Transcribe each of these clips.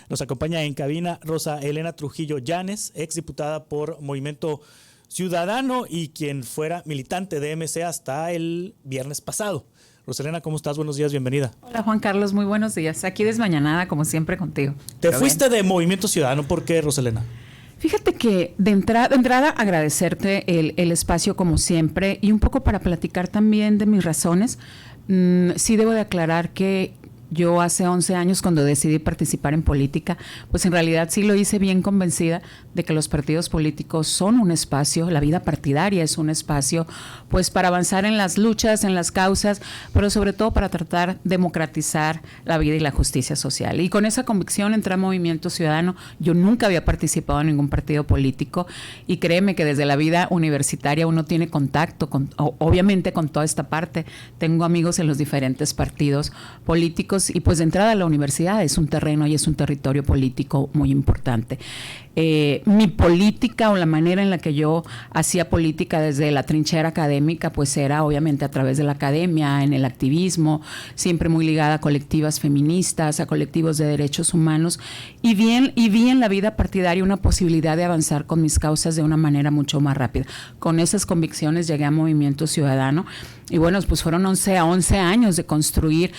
Nos acompaña en cabina Rosa Elena Trujillo Llanes, exdiputada por Movimiento Ciudadano y quien fuera militante de MC hasta el viernes pasado. Rosalena, ¿cómo estás? Buenos días, bienvenida. Hola Juan Carlos, muy buenos días. Aquí desmañanada, como siempre, contigo. Te fuiste de Movimiento Ciudadano, ¿por qué, Rosalena? Fíjate que de entrada agradecerte el espacio como siempre y un poco para platicar también de mis razones. Sí debo de aclarar que yo hace 11 años cuando decidí participar en política, pues en realidad sí lo hice bien convencida de que los partidos políticos son un espacio, la vida partidaria es un espacio, pues para avanzar en las luchas, en las causas, pero sobre todo para tratar de democratizar la vida y la justicia social. Y con esa convicción entré a Movimiento Ciudadano. Yo nunca había participado en ningún partido político y créeme que desde la vida universitaria uno tiene contacto, obviamente con toda esta parte. Tengo amigos en los diferentes partidos políticos y pues de entrada a la universidad es un terreno y es un territorio político muy importante. Mi política o la manera en la que yo hacía política desde la trinchera académica pues era obviamente a través de la academia, en el activismo, siempre muy ligada a colectivas feministas, a colectivos de derechos humanos y vi en la vida partidaria una posibilidad de avanzar con mis causas de una manera mucho más rápida. Con esas convicciones llegué a Movimiento Ciudadano y bueno, pues fueron 11 años de construir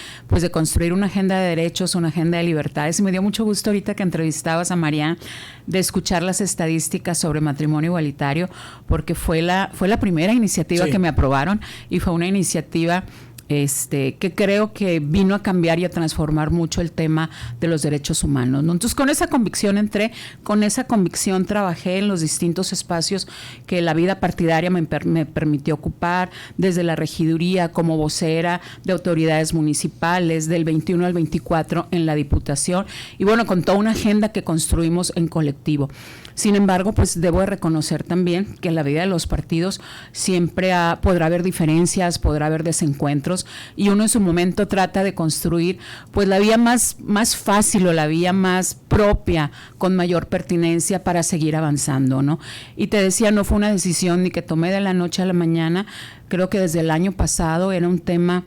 una agenda de derechos, una agenda de libertades. Y me dio mucho gusto ahorita que entrevistabas a Marian de escuchar las estadísticas sobre matrimonio igualitario, porque fue la primera iniciativa que me aprobaron y fue una iniciativa que creo que vino a cambiar y a transformar mucho el tema de los derechos humanos, ¿no? Entonces con esa convicción entré, con esa convicción trabajé en los distintos espacios que la vida partidaria me permitió ocupar, desde la regiduría como vocera de autoridades municipales, del 21 al 24 en la Diputación y bueno, con toda una agenda que construimos en colectivo. Sin embargo, pues debo de reconocer también que en la vida de los partidos siempre podrá haber diferencias, podrá haber desencuentros y uno en su momento trata de construir pues la vía más fácil o la vía más propia con mayor pertinencia para seguir avanzando, ¿no? Y te decía, no fue una decisión ni que tomé de la noche a la mañana, creo que desde el año pasado era un tema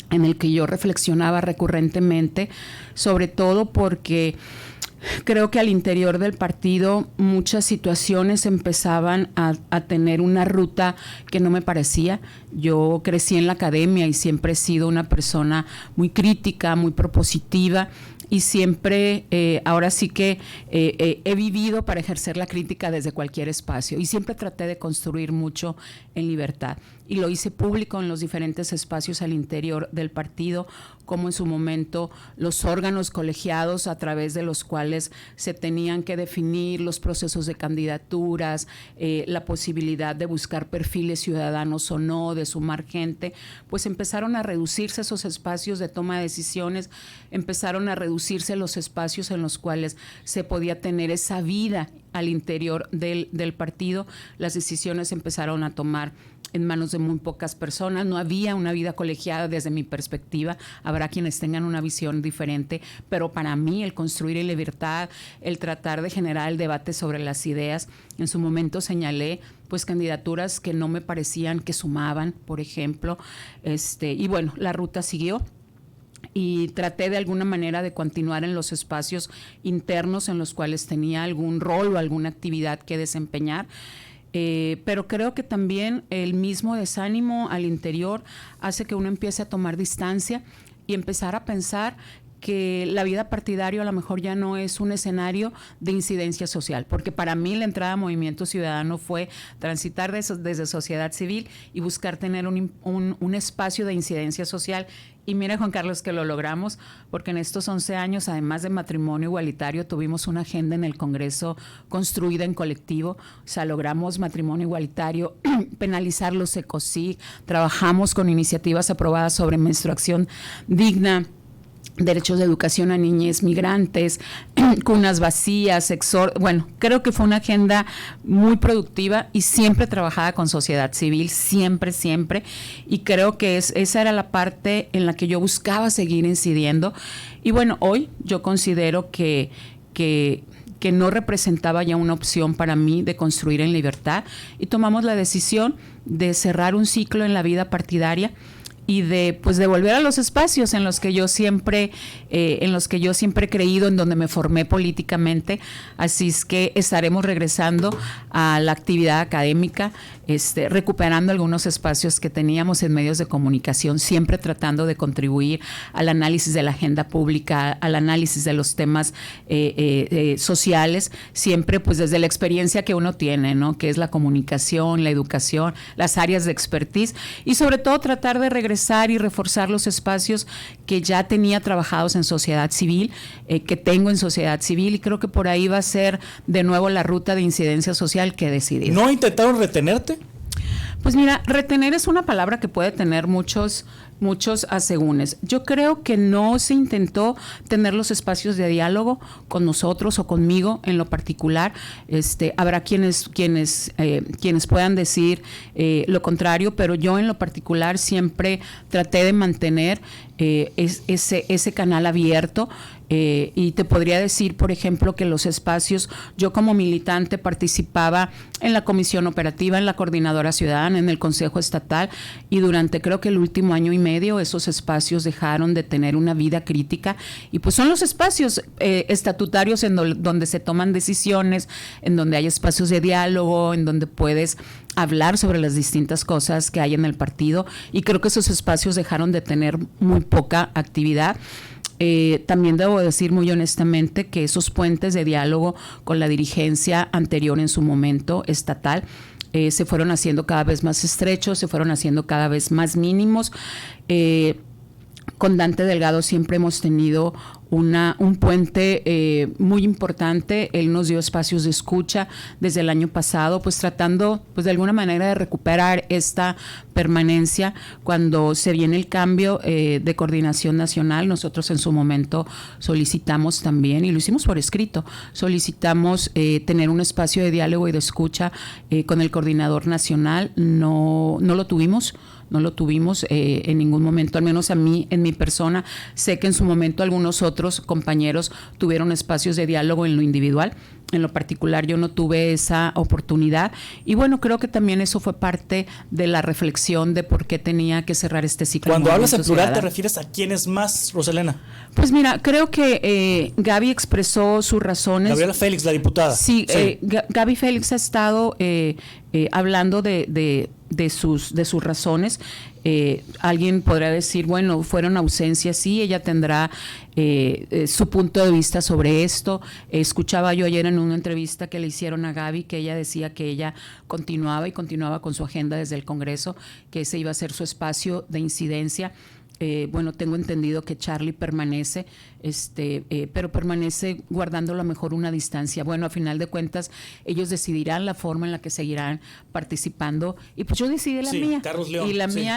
en el que yo reflexionaba recurrentemente, sobre todo porque creo que al interior del partido muchas situaciones empezaban a tener una ruta que no me parecía. Yo crecí en la academia y siempre he sido una persona muy crítica, muy propositiva y siempre, ahora sí que he vivido para ejercer la crítica desde cualquier espacio y siempre traté de construir mucho en libertad. Y lo hice público en los diferentes espacios al interior del partido, como en su momento los órganos colegiados a través de los cuales se tenían que definir los procesos de candidaturas, la posibilidad de buscar perfiles ciudadanos o no, de sumar gente, pues empezaron a reducirse esos espacios de toma de decisiones, empezaron a reducirse los espacios en los cuales se podía tener esa vida al interior del partido. Las decisiones empezaron a tomar en manos de muy pocas personas, no había una vida colegiada desde mi perspectiva, habrá quienes tengan una visión diferente, pero para mí el construir en libertad, el tratar de generar el debate sobre las ideas, en su momento señalé pues candidaturas que no me parecían que sumaban, por ejemplo, y bueno, la ruta siguió. Y traté de alguna manera de continuar en los espacios internos en los cuales tenía algún rol o alguna actividad que desempeñar. Pero creo que también el mismo desánimo al interior hace que uno empiece a tomar distancia y empezar a pensar que la vida partidaria a lo mejor ya no es un escenario de incidencia social, porque para mí la entrada a Movimiento Ciudadano fue transitar desde sociedad civil y buscar tener un espacio de incidencia social. Y mira, Juan Carlos, que lo logramos, porque en estos 11 años, además de matrimonio igualitario, tuvimos una agenda en el Congreso construida en colectivo. O sea, logramos matrimonio igualitario, penalizar los ECOSIG, trabajamos con iniciativas aprobadas sobre menstruación digna, derechos de educación a niñez migrantes, cunas vacías, bueno, creo que fue una agenda muy productiva y siempre trabajada con sociedad civil, siempre, y creo que esa era la parte en la que yo buscaba seguir incidiendo. Y bueno, hoy yo considero que no representaba ya una opción para mí de construir en libertad y tomamos la decisión de cerrar un ciclo en la vida partidaria pues de volver a los espacios en los que yo siempre he creído, en donde me formé políticamente. Así es que estaremos regresando a la actividad académica, recuperando algunos espacios que teníamos en medios de comunicación, siempre tratando de contribuir al análisis de la agenda pública, al análisis de los temas sociales, siempre pues desde la experiencia que uno tiene, ¿no? Que es la comunicación, la educación, las áreas de expertise, y sobre todo tratar de regresar y reforzar los espacios que ya tenía trabajados en sociedad civil, que tengo en sociedad civil, y creo que por ahí va a ser de nuevo la ruta de incidencia social que he decidido. ¿No intentaron retenerte? Pues mira, retener es una palabra que puede tener muchos asegúnes. Yo creo que no se intentó tener los espacios de diálogo con nosotros o conmigo en lo particular. Habrá quienes puedan decir lo contrario, pero yo en lo particular siempre traté de mantener ese canal abierto. Y te podría decir, por ejemplo, que los espacios, yo como militante participaba en la comisión operativa, en la coordinadora ciudadana, en el Consejo Estatal, y durante creo que el último año y medio esos espacios dejaron de tener una vida crítica, y pues son los espacios estatutarios en donde se toman decisiones, en donde hay espacios de diálogo, en donde puedes hablar sobre las distintas cosas que hay en el partido, y creo que esos espacios dejaron de tener muy poca actividad. También debo decir muy honestamente que esos puentes de diálogo con la dirigencia anterior en su momento estatal se fueron haciendo cada vez más estrechos, se fueron haciendo cada vez más mínimos. Con Dante Delgado siempre hemos tenido un puente muy importante. Él nos dio espacios de escucha desde el año pasado, pues tratando pues de alguna manera de recuperar esta permanencia. Cuando se viene el cambio de coordinación nacional, nosotros en su momento solicitamos también, y lo hicimos por escrito, solicitamos tener un espacio de diálogo y de escucha con el coordinador nacional. No lo tuvimos en ningún momento, al menos a mí, en mi persona. Sé que en su momento algunos otros compañeros tuvieron espacios de diálogo en lo individual. En lo particular yo no tuve esa oportunidad, y bueno, creo que también eso fue parte de la reflexión de por qué tenía que cerrar este ciclo. Cuando hablas en plural, ¿te refieres a quiénes más, Rosalena? Pues mira, creo que Gaby expresó sus razones. Gabriela Félix, la diputada. Sí. Gaby Félix ha estado hablando de sus razones. Alguien podrá decir, bueno, fueron ausencias, sí, ella tendrá su punto de vista sobre esto. Escuchaba yo ayer en una entrevista que le hicieron a Gaby que ella decía que ella continuaba con su agenda desde el Congreso, que ese iba a ser su espacio de incidencia. Bueno, tengo entendido que Charlie permanece, pero permanece guardando a lo mejor una distancia. Bueno, a final de cuentas, ellos decidirán la forma en la que seguirán participando, y pues yo decidí la mía. Carlos León,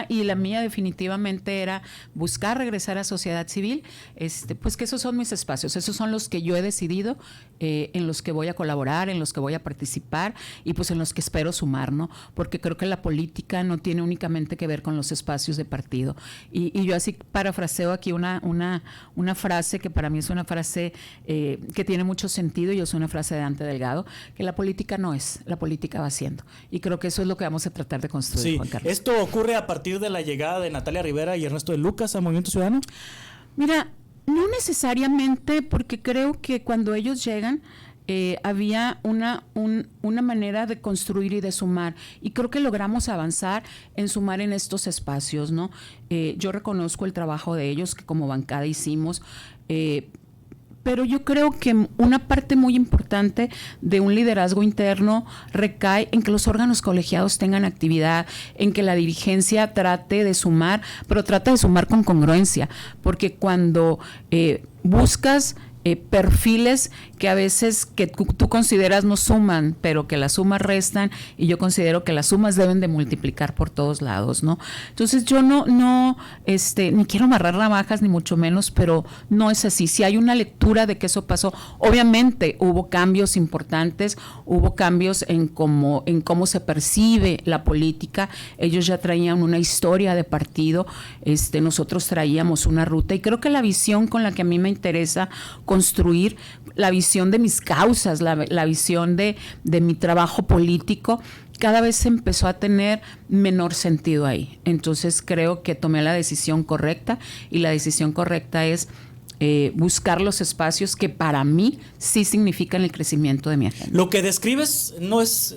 y la mía definitivamente era buscar regresar a sociedad civil, pues que esos son mis espacios, esos son los que yo he decidido, en los que voy a colaborar, en los que voy a participar, y pues en los que espero sumar, ¿no? Porque creo que la política no tiene únicamente que ver con los espacios de partido. Y yo así parafraseo aquí una frase que para mí es una frase que tiene mucho sentido, y es una frase de Dante Delgado, que la política no es, la política va siendo. Y creo que eso es lo que vamos a tratar de construir, sí. Juan Carlos. ¿Esto ocurre a partir de la llegada de Natalia Rivera y Ernesto de Lucas al Movimiento Ciudadano? Mira, no necesariamente, porque creo que cuando ellos llegan había una manera de construir y de sumar, y creo que logramos avanzar en sumar en estos espacios, ¿no? Yo reconozco el trabajo de ellos que como bancada hicimos, pero yo creo que una parte muy importante de un liderazgo interno recae en que los órganos colegiados tengan actividad, en que la dirigencia trate de sumar, pero trate de sumar con congruencia, porque cuando buscas perfiles que a veces que tú consideras no suman, pero que las sumas restan, y yo considero que las sumas deben de multiplicar por todos lados, ¿no? Entonces yo no ni quiero amarrar navajas ni mucho menos, pero no es así. Si hay una lectura de que eso pasó, obviamente hubo cambios importantes, hubo cambios en cómo se percibe la política. Ellos ya traían una historia de partido, nosotros traíamos una ruta, y creo que la visión con la que a mí me interesa construir, la visión de mis causas, la visión de mi trabajo político, cada vez se empezó a tener menor sentido ahí. Entonces creo que tomé la decisión correcta, y la decisión correcta es buscar los espacios que para mí sí significan el crecimiento de mi agenda. Lo que describes no es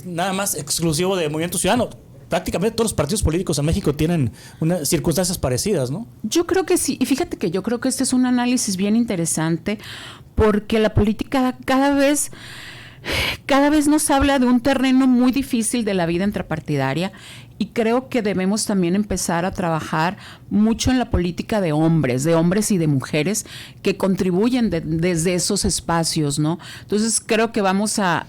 nada más exclusivo de Movimiento Ciudadano. Prácticamente todos los partidos políticos en México tienen unas circunstancias parecidas, ¿no? Yo creo que sí, y fíjate que yo creo que este es un análisis bien interesante, porque la política cada vez nos habla de un terreno muy difícil de la vida intrapartidaria, y creo que debemos también empezar a trabajar mucho en la política de hombres y de mujeres que contribuyen desde esos espacios, ¿no? Entonces creo que vamos a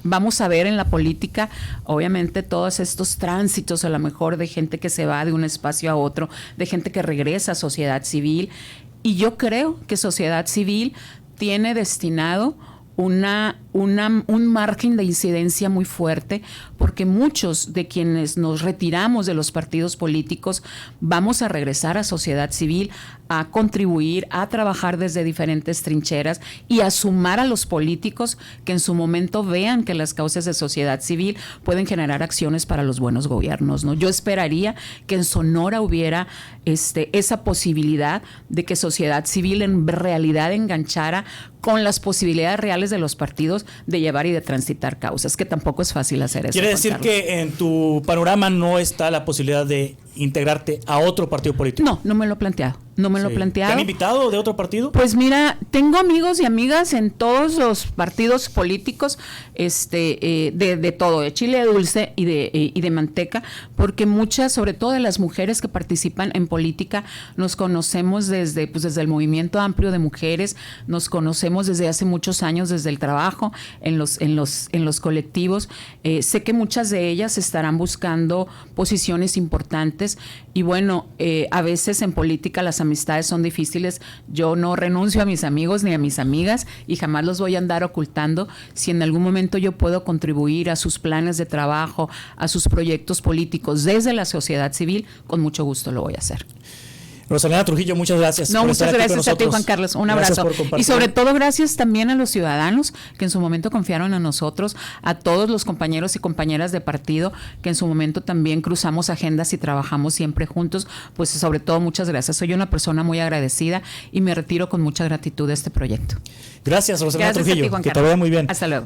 ver en la política, obviamente, todos estos tránsitos, a lo mejor de gente que se va de un espacio a otro, de gente que regresa a sociedad civil, y yo creo que sociedad civil tiene destinado un margen de incidencia muy fuerte, porque muchos de quienes nos retiramos de los partidos políticos vamos a regresar a sociedad civil, a contribuir, a trabajar desde diferentes trincheras y a sumar a los políticos que en su momento vean que las causas de sociedad civil pueden generar acciones para los buenos gobiernos, ¿no? Yo esperaría que en Sonora hubiera esa posibilidad de que sociedad civil en realidad enganchara con las posibilidades reales de los partidos de llevar y de transitar causas, que tampoco es fácil hacer eso. ¿Quiere decir que en tu panorama no está la posibilidad de integrarte a otro partido político? No me lo he planteado. ¿Te han invitado de otro partido? Pues mira, tengo amigos y amigas en todos los partidos políticos, de todo, de chile dulce y de manteca, porque muchas, sobre todo de las mujeres que participan en política, nos conocemos desde el movimiento amplio de mujeres, nos conocemos desde hace muchos años, desde el trabajo en los colectivos. Sé que muchas de ellas estarán buscando posiciones importantes, y bueno, a veces en política las amistades son difíciles. Yo no renuncio a mis amigos ni a mis amigas, y jamás los voy a andar ocultando. Si en algún momento yo puedo contribuir a sus planes de trabajo, a sus proyectos políticos desde la sociedad civil, con mucho gusto lo voy a hacer. Rosalena Trujillo, muchas gracias. No, muchas gracias a ti, Juan Carlos. Un abrazo. Y sobre todo, gracias también a los ciudadanos que en su momento confiaron en nosotros, a todos los compañeros y compañeras de partido que en su momento también cruzamos agendas y trabajamos siempre juntos. Pues sobre todo, muchas gracias. Soy una persona muy agradecida y me retiro con mucha gratitud de este proyecto. Gracias, Rosalena Trujillo. A ti, Juan Carlos. Que te vaya muy bien. Hasta luego.